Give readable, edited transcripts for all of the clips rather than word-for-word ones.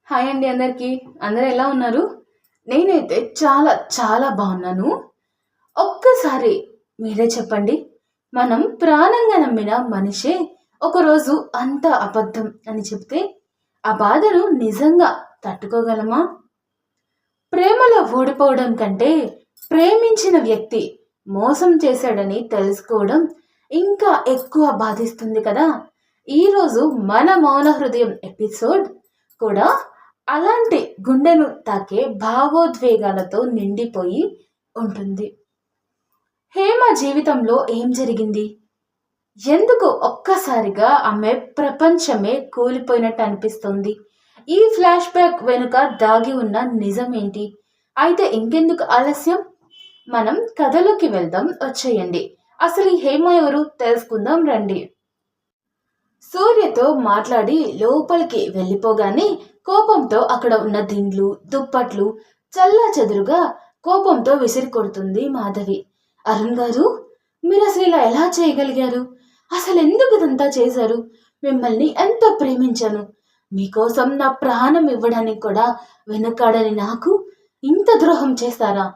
Hi అండి అందరికీ. అందరూ ఎలా ఉన్నారు? నేనైతే చాలా చాలా బాగున్నాను. ఒక్కసారి మీరే చెప్పండి. మనం ప్రాణంగా నమ్మిన మనిషే ఒకరోజు అంతా అబద్ధం అని చెప్తే ఆ బాధను నిజంగా తట్టుకోగలమా? ప్రేమలో ఓడిపోవడం కంటే ప్రేమించిన వ్యక్తి మోసం చేశాడని తెలుసుకోవడం ఇంకా ఎక్కువ బాధిస్తుంది కదా. ఈరోజు మన మౌన హృదయం ఎపిసోడ్ కూడా అలాంటి గుండెను తాకే భావోద్వేగాలతో నిండిపోయి ఉంటుంది. హేమ జీవితంలో ఏం జరిగింది? ఎందుకు ఒక్కసారిగా ఆమె ప్రపంచమే కూలిపోయినట్టు అనిపిస్తుంది? ఈ ఫ్లాష్ బ్యాక్ వెనుక దాగి ఉన్న నిజం ఏంటి? అయితే ఇంకెందుకు ఆలస్యం, మనం కథలోకి వెళ్దాం, వచ్చేయండి. అసలు ఈ హేమ ఎవరు తెలుసుకుందాం రండి. సూర్యతో మాట్లాడి లోపలికి వెళ్ళిపోగానే కోపంతో అక్కడ ఉన్న దిండ్లు దుప్పట్లు చల్లా చెదురుగా కోపంతో విసిరి కొడుతుంది మాధవి. అరుణ్ గారు, మీరు అసలు ఇలా ఎలా చేయగలిగారు? అసలు ఎందుకు ఇదంతా చేశారు? మిమ్మల్ని ఎంతో ప్రేమించాను. మీకోసం నా ప్రాణం ఇవ్వడానికి కూడా వెనుకాడని నాకు ఇంత ద్రోహం చేస్తారా?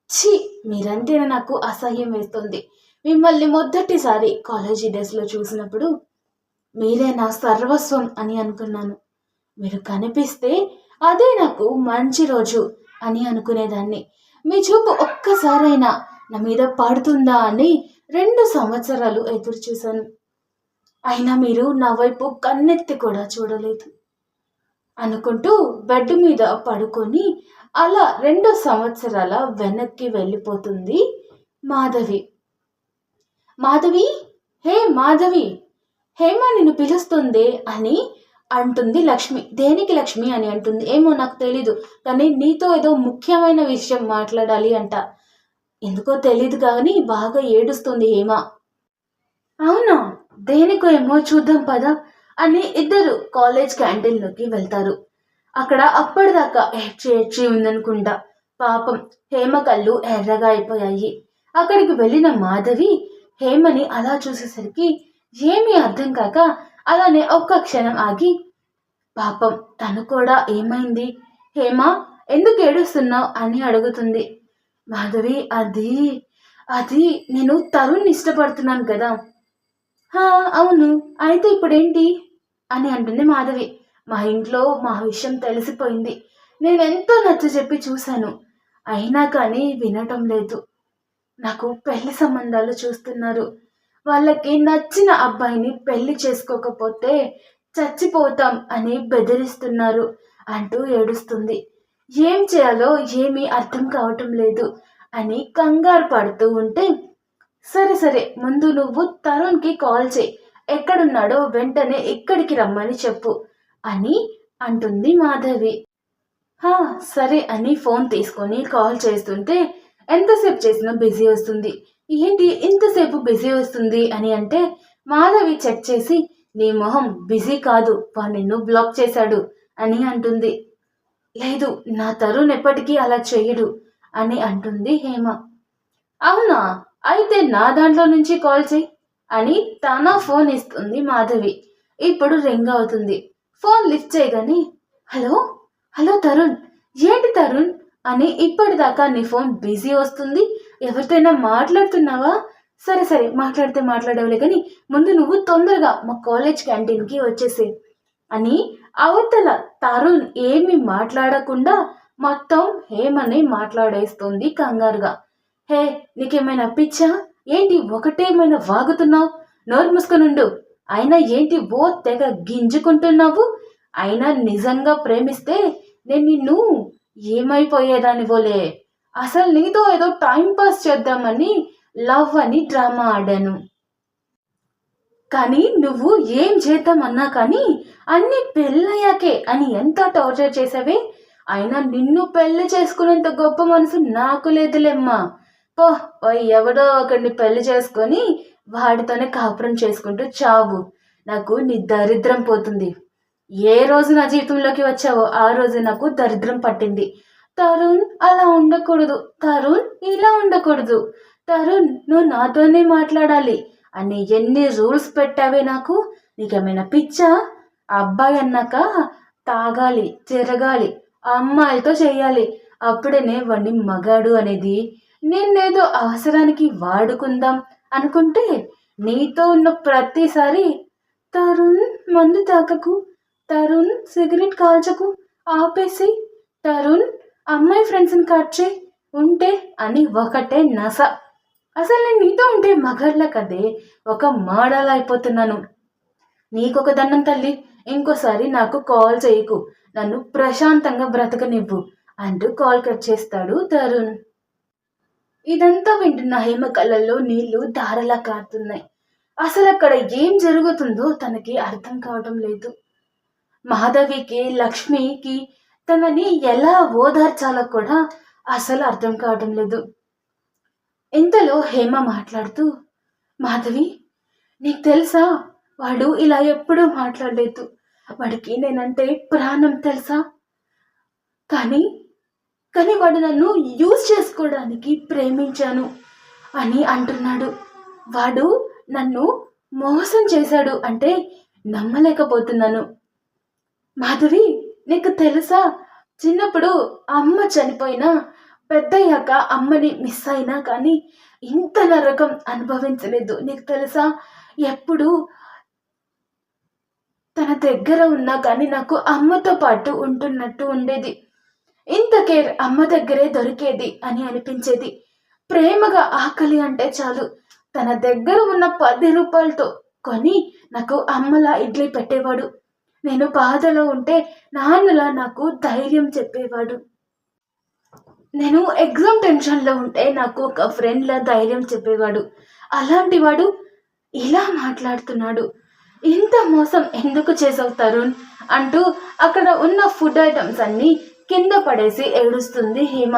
ఛీ, మీరంటే నాకు అసహ్యం వేస్తుంది. మిమ్మల్ని మొదటిసారి కాలేజీ డేస్లో చూసినప్పుడు మీరే నా సర్వస్వం అని అనుకున్నాను. మీరు కనిపిస్తే అదే నాకు మంచి రోజు అని అనుకునేదాన్ని. మీ చూపు ఒక్కసారైనా నా మీద పడుతుందా అని 2 సంవత్సరాలు ఎదురు చూశాను. అయినా మీరు నా వైపు కన్నెత్తి కూడా చూడలేదు అనుకుంటూ బెడ్ మీద పడుకొని అలా 2 సంవత్సరాల వెనక్కి వెళ్ళిపోతుంది మాధవి. మాధవి, హే మాధవి, హేమ నిన్ను పిలుస్తుంది అని అంటుంది లక్ష్మి. దేనికి లక్ష్మి అని అంటుంది ఏమో నాకు తెలీదు, కానీ నీతో ఏదో ముఖ్యమైన విషయం మాట్లాడాలి అంట. ఎందుకో తెలీదు కానీ బాగా ఏడుస్తుంది హేమ. అవునా, దేనికో ఏమో చూద్దాం పద అని ఇద్దరు కాలేజ్ క్యాంటీన్లోకి వెళ్తారు. అక్కడ అప్పటిదాకా ఏడ్చి ఉందనుకుంటా. పాపం హేమ కళ్ళు ఎర్రగా అయిపోయాయి. అక్కడికి వెళ్ళిన మాధవి హేమని అలా చూసేసరికి ఏమీ అర్థం కాక అలానే ఒక్క క్షణం ఆగి, పాపం తను కూడా ఏమైంది హేమ, ఎందుకు ఏడుస్తున్నావు అని అడుగుతుంది. మాధవి, అది అది నేను తరుణ్ ఇష్టపడుతున్నాను కదా. హా అవును, అయితే ఇప్పుడేంటి అని అంటుంది మాధవి. మా ఇంట్లో మా విషయం తెలిసిపోయింది. నేనెంతో నచ్చ చెప్పి చూశాను, అయినా కానీ వినటం లేదు. నాకు పెళ్లి సంబంధాలు చూస్తున్నారు. వాళ్ళకి నచ్చిన అబ్బాయిని పెళ్లి చేసుకోకపోతే చచ్చిపోతాం అని బెదిరిస్తున్నారు అంటూ ఏడుస్తుంది. ఏం చేయాలో ఏమీ అర్థం కావటం లేదు అని కంగారు పడుతూ ఉంటే, సరే సరే ముందు నువ్వు తరుణ్కి కాల్ చేయి, ఎక్కడున్నాడో వెంటనే ఇక్కడికి రమ్మని చెప్పు అని అంటుంది మాధవి. హా సరే అని ఫోన్ తీసుకొని కాల్ చేస్తుంటే ఎంతసేపు చేసినా బిజీ వస్తుంది. ఏంటి ఇంతసేపు బిజీ వస్తుంది అని అంటే మాధవి చెక్ చేసి, నీ మొహం బిజీ కాదు, వాడు నిన్ను బ్లాక్ చేశాడు అని అంటుంది. లేదు, నా తరుణ్ ఎప్పటికీ అలా చేయడు అని అంటుంది హేమ. అవునా, అయితే నా దాంట్లో నుంచి కాల్ చేయి అని తన ఫోన్ ఇస్తుంది మాధవి. ఇప్పుడు రింగ్ అవుతుంది. ఫోన్ లిఫ్ట్ చేయగానే, హలో హలో తరుణ్, ఏంటి తరుణ్ అని ఇప్పటిదాకా నీ ఫోన్ బిజీ వస్తుంది, ఎవరితోనైనా మాట్లాడుతున్నావా? సరే సరే మాట్లాడితే మాట్లాడేవులే, కానీ ముందు నువ్వు తొందరగా మా కాలేజ్ క్యాంటీన్కి వచ్చేసే అని అవతల తరుణ్ ఏమి మాట్లాడకుండా మొత్తం హేమని మాట్లాడేస్తుంది కంగారుగా. హే, నీకేమైనా పిచ్చా ఏంటి, ఒకటేమైనా వాగుతున్నావు? నోరు మూసుకొనుండు. అయినా ఏంటి ఓ తెగ గింజుకుంటున్నావు? అయినా నిజంగా ప్రేమిస్తే నేను నిన్ను ఏమైపోయేదాన్ని పోలే. అసలు నీతో ఏదో టైం పాస్ చేద్దామని లవ్ అని డ్రామా ఆడాను, కానీ నువ్వు ఏం చేద్దామన్నా కానీ అన్ని పెళ్ళయ్యాకే అని ఎంత టార్చర్ చేసావే. అయినా నిన్ను పెళ్లి చేసుకునేంత గొప్ప మనసు నాకు లేదులేమ్మా. పో, ఎవడో ఒకరిని పెళ్లి చేసుకొని వాడితోనే కాపురం చేసుకుంటూ చావు. నాకు నీ దరిద్రం పోతుంది. ఏ రోజు నా జీవితంలోకి వచ్చావో ఆ రోజు నాకు దరిద్రం పట్టింది. తరుణ్ అలా ఉండకూడదు, తరుణ్ ఇలా ఉండకూడదు, తరుణ్ నువ్వు నాతోనే మాట్లాడాలి అని ఎన్ని రూల్స్ పెట్టావే నాకు. నీకేమైనా పిచ్చా? అబ్బాయి అన్నాక తాగాలి, తిరగాలి, అమ్మాయిలతో చేయాలి. అప్పుడేనే వాడిని మగాడు అనేది. నిన్నేదో అవసరానికి వాడుకుందాం అనుకుంటే నీతో ఉన్న ప్రతిసారి తరుణ్ మందు తాగకు, తరుణ్ సిగరెట్ కాల్చకు, ఆపేసి, తరుణ్ అమ్మాయి ఫ్రెండ్స్ని కట్ ఉంటే అని ఒకటే నస. అసలు నేను నీతో ఉంటే మగాళ్ళ కదే ఒక మోడల్ అయిపోతున్నాను. నీకొక దండం తల్లి, ఇంకోసారి నాకు కాల్ చేయకు, నన్ను ప్రశాంతంగా బ్రతకనివ్వు అంటూ కాల్ కట్ చేస్తాడు తరుణ్. ఇదంతా వింటున్న హేమ కళ్ళల్లో నీళ్లు ధారలా కారుతున్నాయి. అసలు అక్కడ ఏం జరుగుతుందో తనకి అర్థం కావడం లేదు. మాధవికి, లక్ష్మికి తనని ఎలా ఓదార్చాలో కూడా అసలు అర్థం కావడం లేదు. ఇంతలో హేమ మాట్లాడుతూ, మాధవి, నీకు తెలుసా, వాడు ఇలా ఎప్పుడూ మాట్లాడలేదు. వాడికి నేనంటే ప్రాణం తెలుసా? కానీ కానీ వాడు నన్ను యూజ్ చేసుకోవడానికి ప్రేమించాను అని అంటున్నాడు. వాడు నన్ను మోసం చేశాడు అంటే నమ్మలేకపోతున్నాను. మాధవి, నీకు తెలుసా, చిన్నప్పుడు అమ్మ చనిపోయినా, పెద్దయ్యాక అమ్మని మిస్ అయినా కానీ ఇంత నరకం అనుభవించలేదు. నీకు తెలుసా, ఎప్పుడు తన దగ్గర ఉన్నా కానీ నాకు అమ్మతో పాటు ఉంటున్నట్టు ఉండేది. ఇంత కేర్ అమ్మ దగ్గరే దొరికేది అని అనిపించేది. ప్రేమగా ఆకలి అంటే చాలు తన దగ్గర ఉన్న 10 రూపాయలతో కొని నాకు అమ్మలా ఇడ్లీ పెట్టేవాడు. నేను బాధలో ఉంటే నాన్నలా నాకు ధైర్యం చెప్పేవాడు. నేను ఎగ్జామ్ టెన్షన్లో ఉంటే నాకు ఒక ఫ్రెండ్లా ధైర్యం చెప్పేవాడు. అలాంటి వాడు ఇలా మాట్లాడుతున్నాడు. ఇంత మోసం ఎందుకు చేసావు తరుణ్ అంటూ అక్కడ ఉన్న ఫుడ్ ఐటమ్స్ అన్నీ కింద పడేసి ఏడుస్తుంది హేమ.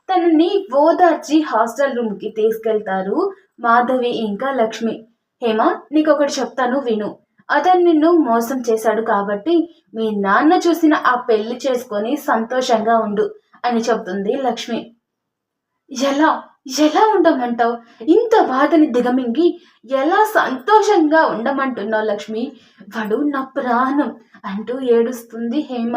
తనని ఓదార్చి హాస్టల్ రూమ్కి తీసుకెళ్తారు మాధవి ఇంకా లక్ష్మి. హేమ, నీకొకటి చెప్తాను విను. అతను నిన్ను మోసం చేశాడు కాబట్టి మీ నాన్న చూసిన ఆ పెళ్లి చేసుకొని సంతోషంగా ఉండు అని చెప్తుంది లక్ష్మి. ఎలా ఎలా ఉండమంటావు? ఇంత బాధని దిగమింగి ఎలా సంతోషంగా ఉండమంటున్నావు లక్ష్మి? వాడు నా ప్రాణం అంటూ ఏడుస్తుంది హేమ.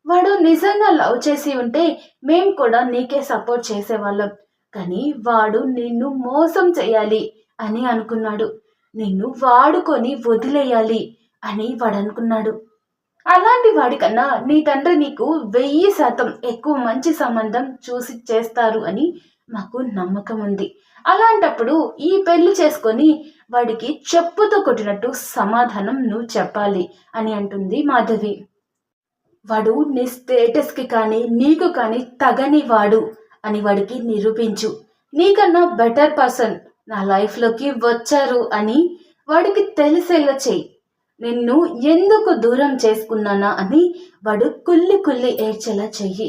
వాడు నిజంగా లవ్ చేసి ఉంటే మేం కూడా నీకే సపోర్ట్ చేసేవాళ్ళం. కానీ వాడు నిన్ను మోసం చేయాలి అని అనుకున్నాడు. నిన్ను వాడుకొని వదిలేయాలి అని వాడు అనుకున్నాడు. అలాంటి వాడికన్నా నీ తండ్రి నీకు 1000% ఎక్కువ మంచి సంబంధం చూసి చేస్తారు అని మాకు నమ్మకం ఉంది. అలాంటప్పుడు ఈ పెళ్లి చేసుకొని వాడికి చెప్పుతో కొట్టినట్టు సమాధానం నువ్వు చెప్పాలి అని అంటుంది మాధవి. వాడు నీ స్టేటస్కి కానీ నీకు కానీ తగని వాడు అని వాడికి నిరూపించు. నీకన్నా బెటర్ పర్సన్ నా లైఫ్లోకి వచ్చారు అని వాడికి తెలిసేలా చెయ్యి. నిన్ను ఎందుకు దూరం చేసుకున్నానా అని వాడు కుల్లి కుల్లి ఏడ్చేలా చెయ్యి.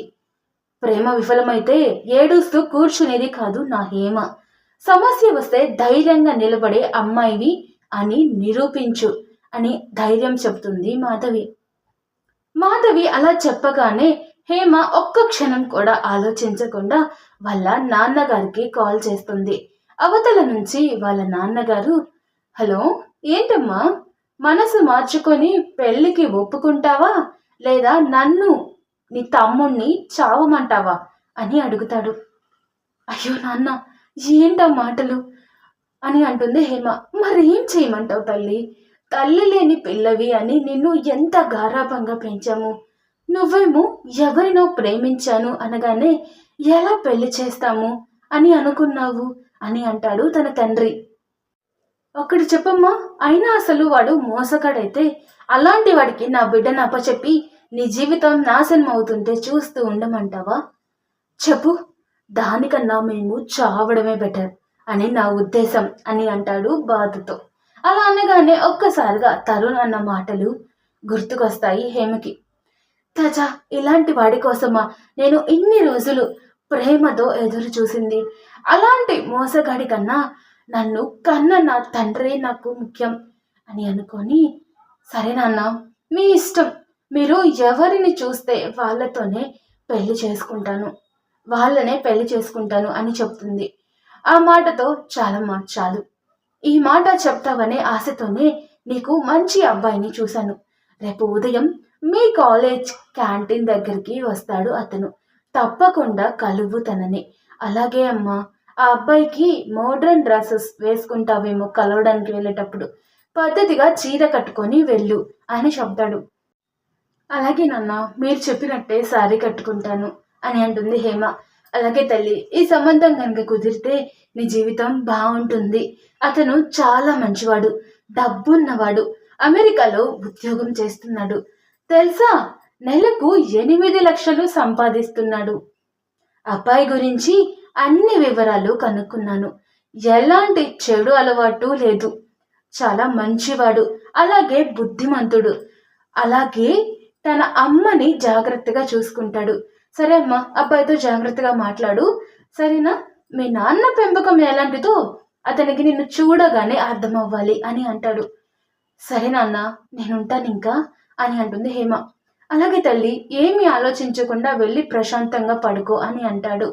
ప్రేమ విఫలమైతే ఏడుస్తూ కూర్చునేది కాదు నా హేమ. సమస్య వస్తే ధైర్యంగా నిలబడే అమ్మాయివి అని నిరూపించు అని ధైర్యం చెప్తుంది మాధవి. మాధవి అలా చెప్పగానే హేమ ఒక్క క్షణం కూడా ఆలోచించకుండా వాళ్ళ నాన్నగారికి కాల్ చేస్తుంది. అవతల నుంచి వాళ్ళ నాన్నగారు, హలో, ఏంటమ్మా, మనసు మార్చుకొని పెళ్ళికి ఒప్పుకుంటావా లేదా నన్ను నీ తమ్ముణ్ణి చావమంటావా అని అడుగుతాడు. అయ్యో నాన్న, ఏంటా మాటలు అని అంటుంది హేమ. మరేం చేయమంటావు తల్లి? తల్లి లేని పిల్లవి అని నిన్ను ఎంత గారాభంగా పెంచాము. నువ్వేమో ఎవరినో ప్రేమించాను అనగానే ఎలా పెళ్లి చేస్తాము అని అనుకున్నావు అని అంటాడు తన తండ్రి. ఒకటి చెప్పమ్మా, అయినా అసలు వాడు మోసగాడైతే అలాంటి వాడికి నా బిడ్డను అప్పచెప్పి నీ జీవితం నాశనం అవుతుంటే చూస్తూ ఉండమంటావా? చెప్పు, దానికన్నా మేము చావడమే బెటర్ అని నా ఉద్దేశం అని అంటాడు బాధతో. అలా అనగానే ఒక్కసారిగా తరుణ్ అన్న మాటలు గుర్తుకొస్తాయి హేమకి. తజా, ఇలాంటి వాడి కోసమా నేను ఇన్ని రోజులు ప్రేమతో ఎదురు చూసింది? అలాంటి మోసగాడి కన్నా నన్ను కన్న నా తండ్రి నాకు ముఖ్యం అని అనుకొని, సరే నాన్న, మీ ఇష్టం, మీరు ఎవరిని చూస్తే వాళ్ళనే పెళ్లి చేసుకుంటాను అని చెప్తుంది. ఆ మాటతో చాలమ్మా చాలు, ఈ మాట చెప్తావనే ఆశతోనే నీకు మంచి అబ్బాయిని చూశాను. రేపు ఉదయం మీ కాలేజ్ క్యాంటీన్ దగ్గరికి వస్తాడు అతను. తప్పకుండా కలువు తనని. అలాగే అమ్మా, ఆ అబ్బాయికి మోడ్రన్ డ్రెస్సెస్ వేసుకుంటావేమో కలవడానికి వెళ్ళేటప్పుడు. పద్ధతిగా చీర కట్టుకొని వెళ్ళు అని చెప్తాడు. అలాగే నాన్న, మీరు చెప్పినట్టే శారీ కట్టుకుంటాను అని అంటుంది హేమ. అలాగే తల్లి, ఈ సంబంధం కనుక కుదిరితే నీ జీవితం బాగుంటుంది. అతను చాలా మంచివాడు, డబ్బున్నవాడు, అమెరికాలో ఉద్యోగం చేస్తున్నాడు. తెలుసా, నెలకు 8 లక్షలు సంపాదిస్తున్నాడు. అబ్బాయి గురించి అన్ని వివరాలు కనుక్కున్నాను. ఎలాంటి చెడు అలవాటు లేదు. చాలా మంచివాడు, అలాగే బుద్ధిమంతుడు, అలాగే తన అమ్మని జాగ్రత్తగా చూసుకుంటాడు. సరే అమ్మా, అబ్బాయితో జాగ్రత్తగా మాట్లాడు, సరేనా? మీ నాన్న పెంపకం ఎలాంటిదో అతనికి నిన్ను చూడగానే అర్థం అవ్వాలి అని అంటాడు. సరే నాన్న, నేనుంటాను ఇంకా అని అంటుంది హేమ. అలాగే తల్లి, ఏమీ ఆలోచించకుండా వెళ్ళి ప్రశాంతంగా పడుకో అని అంటాడు.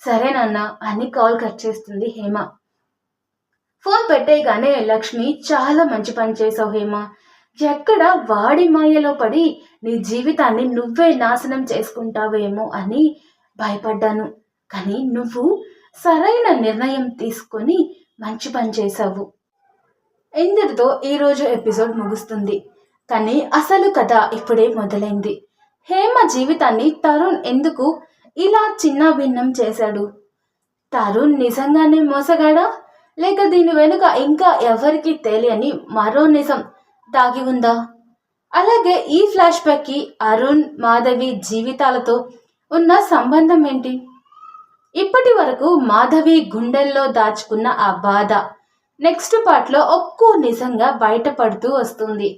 సరే నాన్న అని కాల్ కట్ చేస్తుంది హేమ. ఫోన్ పెట్టేయగానే లక్ష్మి, చాలా మంచి పని చేసావు హేమ. ఎక్కడ వాడి మాయలో పడి నీ జీవితాన్ని నువ్వే నాశనం చేసుకుంటావేమో అని భయపడ్డాను. కానీ నువ్వు సరైన నిర్ణయం తీసుకొని మంచి పని చేసావు. ఇంతటితో ఈరోజు ఎపిసోడ్ ముగుస్తుంది. కానీ అసలు కథ ఇప్పుడే మొదలైంది. హేమ జీవితాన్ని తరుణ్ ఎందుకు ఇలా చిన్న భిన్నం చేశాడు? తరుణ్ నిజంగానే మోసగాడా, లేక దీని వెనుక ఇంకా ఎవరికి తెలియని మరో నిజం దాగి ఉందా? అలాగే ఈ ఫ్లాష్ బ్యాక్కి అరుణ్, మాధవి జీవితాలతో ఉన్న సంబంధం ఏంటి? ఇప్పటి వరకు మాధవి గుండెల్లో దాచుకున్న ఆ బాధ నెక్స్ట్ పార్ట్లో ఒక్కో నిజంగా బయటపడుతూ వస్తుంది.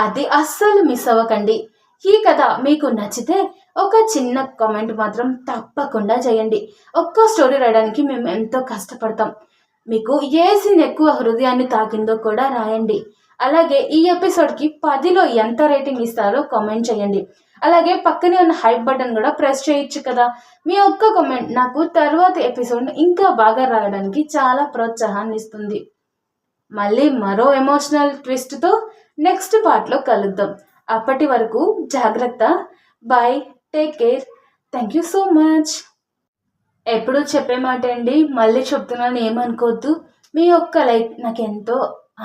అది అస్సలు మిస్ అవ్వకండి. ఈ కథ మీకు నచ్చితే ఒక చిన్న కామెంట్ మాత్రం తప్పకుండా చేయండి. ఒక్క స్టోరీ రాయడానికి మేము ఎంతో కష్టపడతాం. మీకు ఏ సీన్ ఎక్కువ హృదయాన్ని తాకిందో కూడా రాయండి. అలాగే ఈ ఎపిసోడ్కి 10లో ఎంత రేటింగ్ ఇస్తారో కామెంట్ చేయండి. అలాగే పక్కనే ఉన్న హైప్ బటన్ కూడా ప్రెస్ చేయొచ్చు కదా. మీ ఒక్క కామెంట్ నాకు తర్వాత ఎపిసోడ్ని ఇంకా బాగా రాయడానికి చాలా ప్రోత్సాహాన్ని ఇస్తుంది. మళ్ళీ మరో ఎమోషనల్ ట్విస్ట్తో నెక్స్ట్ పార్ట్లో కలుద్దాం. అప్పటి వరకు జాగ్రత్త. Bye, take care. Thank you so much. ఎప్పుడు చెప్పే మాట అండి, మళ్ళీ చెప్తున్నాను, ఏమనుకోవద్దు. మీ ఒక్క లైక్ నాకు ఎంతో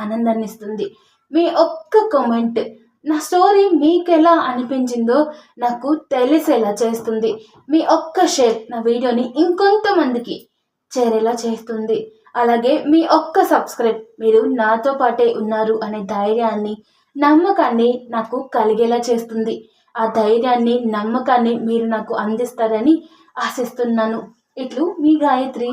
ఆనందాన్ని ఇస్తుంది. మీ ఒక్క కామెంట్ నా స్టోరీ మీకు ఎలా అనిపించిందో నాకు తెలిసేలా చేస్తుంది. మీ ఒక్క షేర్ నా వీడియోని ఇంకొంతమందికి చేరేలా చేస్తుంది. అలాగే మీ ఒక్క సబ్స్క్రైబ్ మీరు నాతో పాటే ఉన్నారు అనే ధైర్యాన్ని, నమ్మకాన్ని నాకు కలిగేలా చేస్తుంది. ఆ ధైర్యాన్ని, నమ్మకాన్ని మీరు నాకు అందిస్తారని ఆశిస్తున్నాను. ఇట్లు మీ గాయత్రి.